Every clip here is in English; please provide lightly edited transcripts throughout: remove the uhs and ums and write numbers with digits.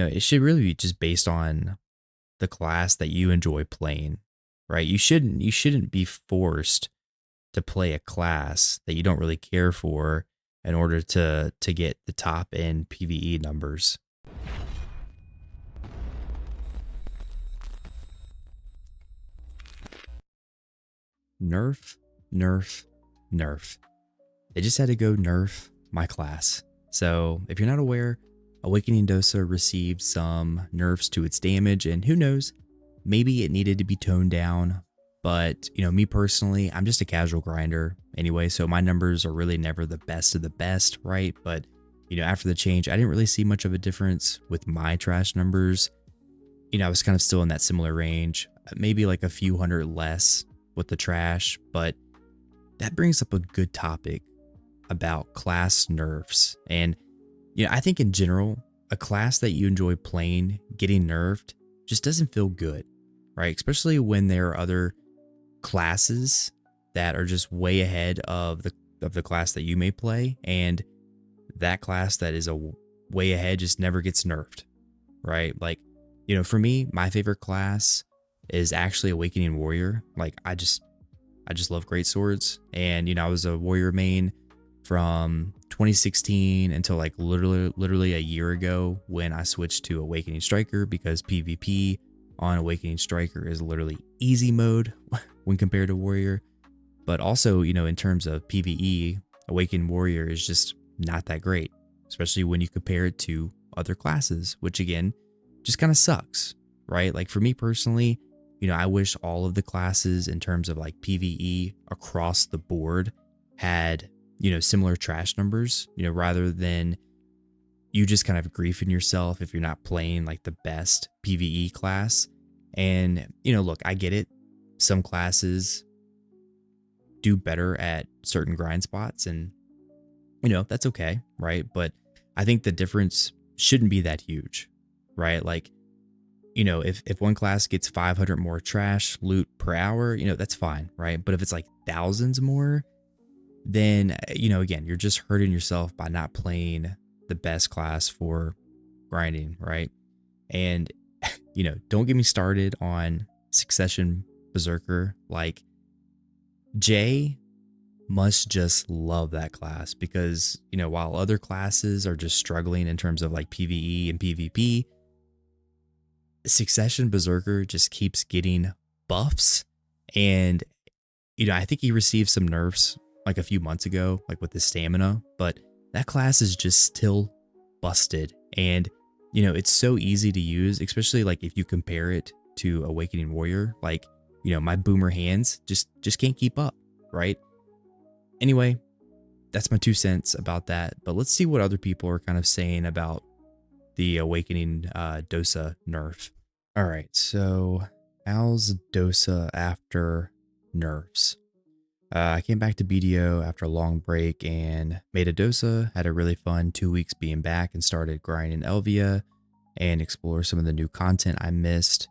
it should really be just based on the class that you enjoy playing, right? You shouldn't be forced to play a class that you don't really care for in order to get the top end PVE numbers. Nerf, nerf, nerf. They just had to go nerf my class. So if you're not aware, Awakening Dosa received some nerfs to its damage, and who knows, maybe it needed to be toned down. But me personally, I'm just a casual grinder anyway, so my numbers are really never the best of the best, right? But after the change, I didn't really see much of a difference with my trash numbers. I was kind of still in that similar range, maybe like a few hundred less with the trash, but that brings up a good topic about class nerfs. And I think in general, a class that you enjoy playing getting nerfed just doesn't feel good, right? Especially when there are other classes that are just way ahead of the class that you may play, and that class that is a way ahead just never gets nerfed, right? Like, for me, my favorite class is actually Awakening Warrior. Like, I just love great swords, and I was a warrior main from 2016 until like literally a year ago when I switched to Awakening Striker, because PvP on Awakening Striker is literally easy mode when compared to warrior. But also, in terms of PvE, Awakening Warrior is just not that great, especially when you compare it to other classes, which again just kind of sucks, right? Like for me personally, I wish all of the classes in terms of like PvE across the board had, similar trash numbers, rather than you just kind of griefing yourself if you're not playing like the best PvE class. And, look, I get it. Some classes do better at certain grind spots, and, that's okay, right? But I think the difference shouldn't be that huge, right? Like, if one class gets 500 more trash loot per hour, that's fine, right? But if it's like thousands more, then, again, you're just hurting yourself by not playing the best class for grinding, right? And, don't get me started on Succession Berserker. Like, Jay must just love that class because, while other classes are just struggling in terms of like PvE and PvP, Succession Berserker just keeps getting buffs. And, I think he received some nerfs like a few months ago, like with his stamina, but that class is just still busted. And, it's so easy to use, especially like if you compare it to Awakening Warrior. Like, my boomer hands just can't keep up, right? Anyway, that's my 2 cents about that. But let's see what other people are kind of saying about the Awakening Dosa nerf. All right, so how's Dosa after nerfs? I came back to BDO after a long break and made a Dosa, had a really fun 2 weeks being back, and started grinding Elvia and explore some of the new content I missed.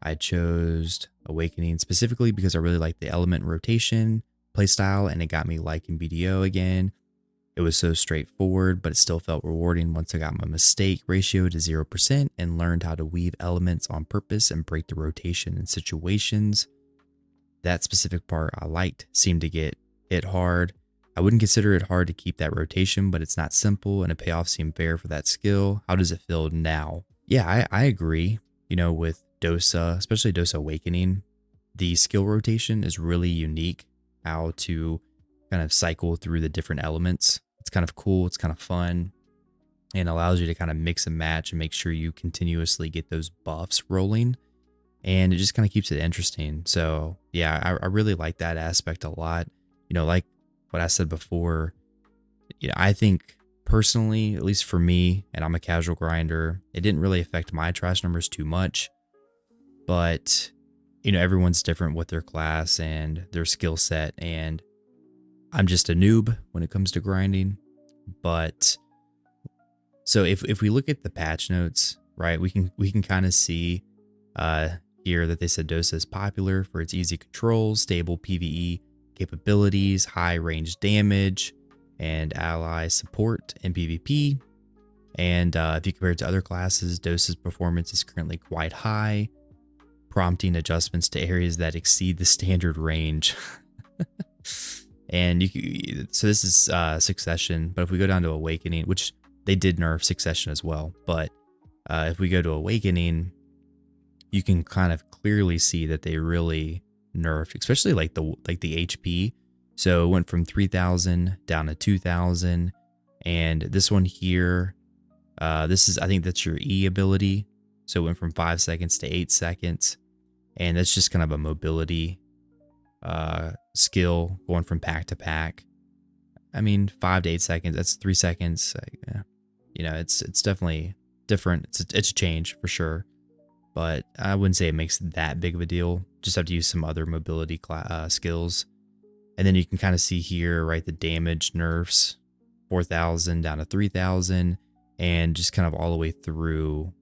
I chose Awakening specifically because I really liked the element rotation playstyle, and it got me liking BDO again. It was so straightforward, but it still felt rewarding once I got my mistake ratio to 0% and learned how to weave elements on purpose and break the rotation in situations. That specific part I liked seemed to get hit hard. I wouldn't consider it hard to keep that rotation, but it's not simple, and a payoff seemed fair for that skill. How does it feel now? Yeah, I agree. With Dosa, especially Dosa Awakening, the skill rotation is really unique. How to kind of cycle through the different elements. It's kind of cool. It's kind of fun, and allows you to kind of mix and match and make sure you continuously get those buffs rolling. And it just kind of keeps it interesting. So yeah, I really like that aspect a lot. Like what I said before, I think personally, at least for me, and I'm a casual grinder, it didn't really affect my trash numbers too much. But, everyone's different with their class and their skill set. And I'm just a noob when it comes to grinding. But so if we look at the patch notes, right, we can kind of see here that they said Dosa is popular for its easy controls, stable PvE capabilities, high range damage, and ally support in PvP. And if you compare it to other classes, Dosa's performance is currently quite high, prompting adjustments to areas that exceed the standard range. And so this is Succession, but if we go down to Awakening, which they did nerf Succession as well, but if we go to Awakening, you can kind of clearly see that they really nerfed, especially like the HP. So it went from 3,000 down to 2,000, and this one here, this is, I think that's your E ability. So it went from 5 seconds to 8 seconds, and that's just kind of a mobility skill going from pack to pack. I mean, 5 to 8 seconds, that's 3 seconds. You know, it's definitely different. It's a change for sure, but I wouldn't say it makes that big of a deal. Just have to use some other mobility skills. And then you can kind of see here, right, the damage nerfs 4,000 down to 3,000, and just kind of all the way through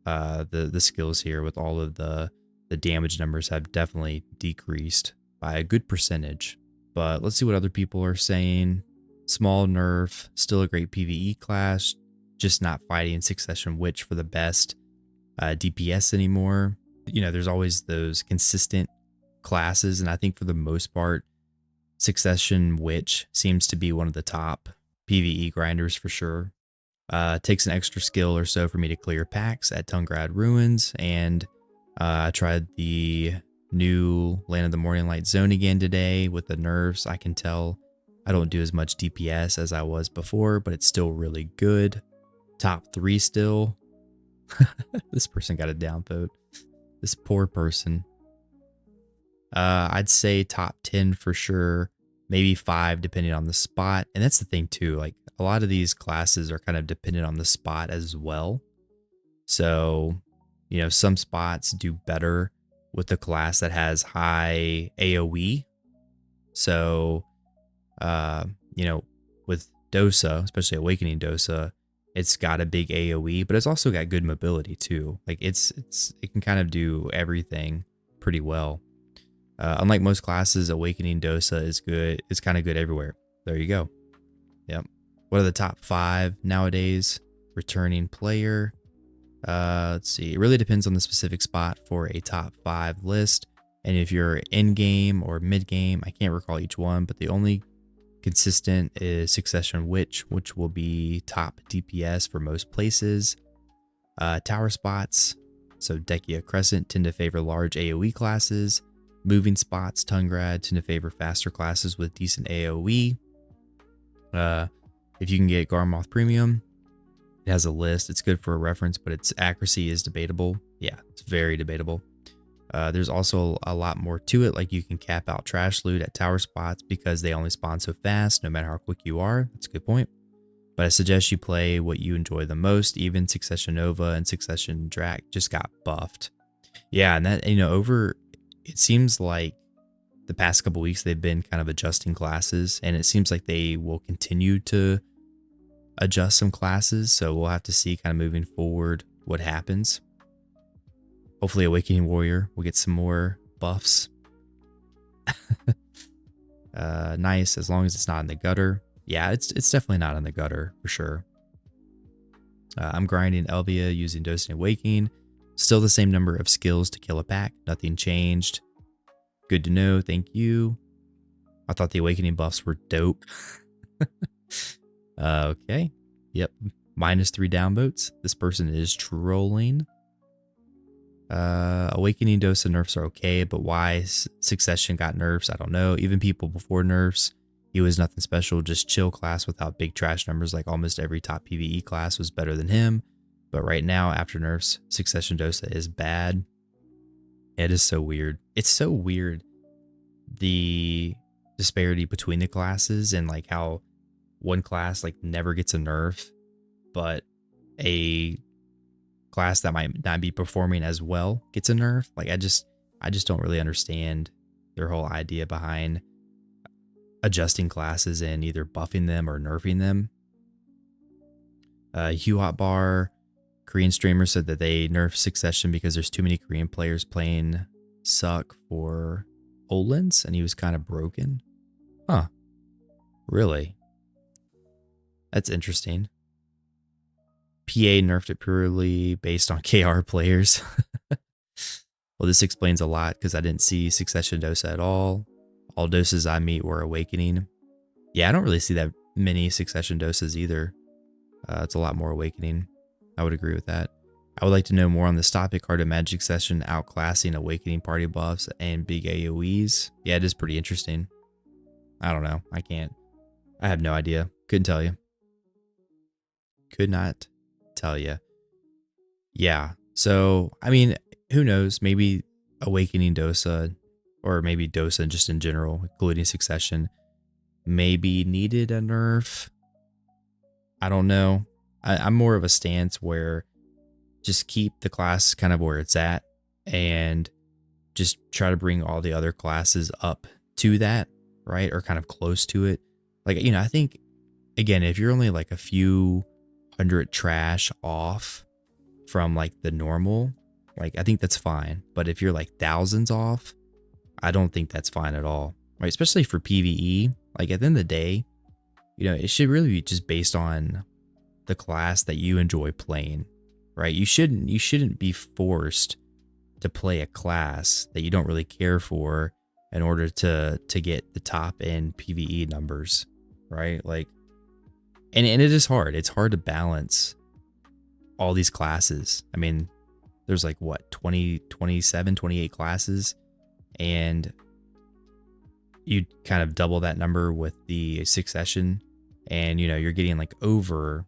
the skills here with all of the damage numbers have definitely decreased by a good percentage. But let's see what other people are saying. Small nerf, still a great PVE class, just not fighting Succession Witch for the best DPS anymore. You know, there's always those consistent classes, and I think for the most part, Succession Witch seems to be one of the top PVE grinders for sure. Takes an extra skill or so for me to clear packs at Tungrad Ruins, and I tried the new Land of the Morning Light zone again today with the nerfs. I can tell I don't do as much DPS as I was before, but it's still really good. Top 3 still. This person got a down vote. This poor person. I'd say top 10 for sure, maybe 5 depending on the spot. And that's the thing too, like a lot of these classes are kind of dependent on the spot as well. So, you know, some spots do better with the class that has high AoE. So, you know, with Dosa, especially Awakening Dosa, it's got a big AoE, but it's also got good mobility too. Like it can kind of do everything pretty well. Unlike most classes, Awakening Dosa is good. It's kind of good everywhere. There you go. Yep. What are the top 5 nowadays? Returning player. Let's see. It really depends on the specific spot for a top 5 list. And if you're in game or mid game, I can't recall each one, but the only consistent is Succession Witch, which will be top DPS for most places. Tower spots, so Dekia Crescent, tend to favor large AoE classes. Moving spots, Tungrad, tend to favor faster classes with decent AoE. If you can get Garmoth Premium, it has a list. It's good for a reference, but its accuracy is debatable. Yeah, it's very debatable. There's also a lot more to it, like you can cap out trash loot at tower spots because they only spawn so fast, no matter how quick you are. That's a good point. But I suggest you play what you enjoy the most. Even Succession Nova and Succession Drac just got buffed. Yeah, and that, you know, it seems like the past couple weeks they've been kind of adjusting classes, and it seems like they will continue to adjust some classes. So we'll have to see kind of moving forward what happens. Hopefully Awakening Warrior will get some more buffs. Nice, as long as it's not in the gutter. Yeah, it's definitely not in the gutter for sure. I'm grinding Elvia using Dosa and Awakening. Still the same number of skills to kill a pack. Nothing changed. Good to know. Thank you. I thought the Awakening buffs were dope. Okay. Yep. -3 downvotes. This person is trolling. Awakening Dosa nerfs are okay, but why Succession got nerfs, I don't know. Even people before nerfs, he was nothing special, just chill class without big trash numbers. Like almost every top PvE class was better than him. But right now, after nerfs, Succession Dosa is bad. It is so weird. It's so weird, the disparity between the classes, and like how one class like never gets a nerf, but a class that might not be performing as well gets a nerf. Like I just don't really understand their whole idea behind adjusting classes and either buffing them or nerfing them. Hugh Hotbar, Korean streamer, said that they nerfed Succession because there's too many Korean players playing Suck for Olens, and he was kind of broken. Huh. Really? That's interesting. PA nerfed it purely based on KR players. Well, this explains a lot because I didn't see Succession Dosa at all. All doses I meet were Awakening. Yeah, I don't really see that many Succession Dosas either. It's a lot more Awakening. I would agree with that. I would like to know more on this topic. Art of Magic Session outclassing Awakening party buffs and big AoEs. Yeah, it is pretty interesting. I don't know. I have no idea. Couldn't tell you. Could not tell you. Yeah. So, I mean, who knows? Maybe Awakening Dosa, or maybe Dosa just in general, including Succession, maybe needed a nerf. I don't know. I'm more of a stance where just keep the class kind of where it's at and just try to bring all the other classes up to that, right? Or kind of close to it. Like, you know, I think, again, if you're only like a few hundred trash off from like the normal, like I think that's fine. But if you're like thousands off, I don't think that's fine at all, right? Especially for PVE. Like at the end of the day, you know, it should really be just based on the class that you enjoy playing, right? You shouldn't be forced to play a class that you don't really care for in order to get the top end PVE numbers, right? Like, and it is hard. It's hard to balance all these classes. I mean, there's like what, 20, 27, 28 classes, and you kind of double that number with the Succession, and you know, you're getting like over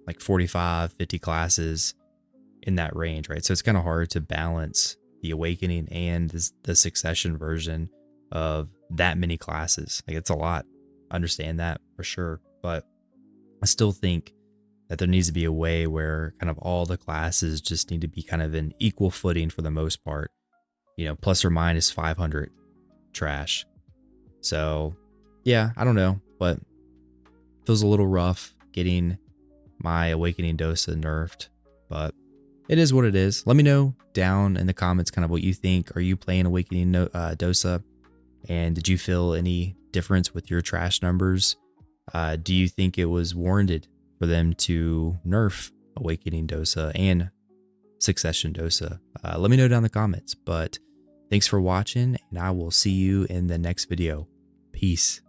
like 45, 50 classes in that range, right? So it's kind of hard to balance the Awakening and the Succession version of that many classes. Like it's a lot. I understand that for sure, but I still think that there needs to be a way where kind of all the classes just need to be kind of in equal footing for the most part, you know, plus or minus 500 trash. So yeah, I don't know, but it feels a little rough getting my Awakening Dosa nerfed, but it is what it is. Let me know down in the comments kind of what you think. Are you playing Awakening Dosa? And did you feel any difference with your trash numbers? Do you think it was warranted for them to nerf Awakening Dosa and Succession Dosa? Let me know down in the comments. But thanks for watching, and I will see you in the next video. Peace.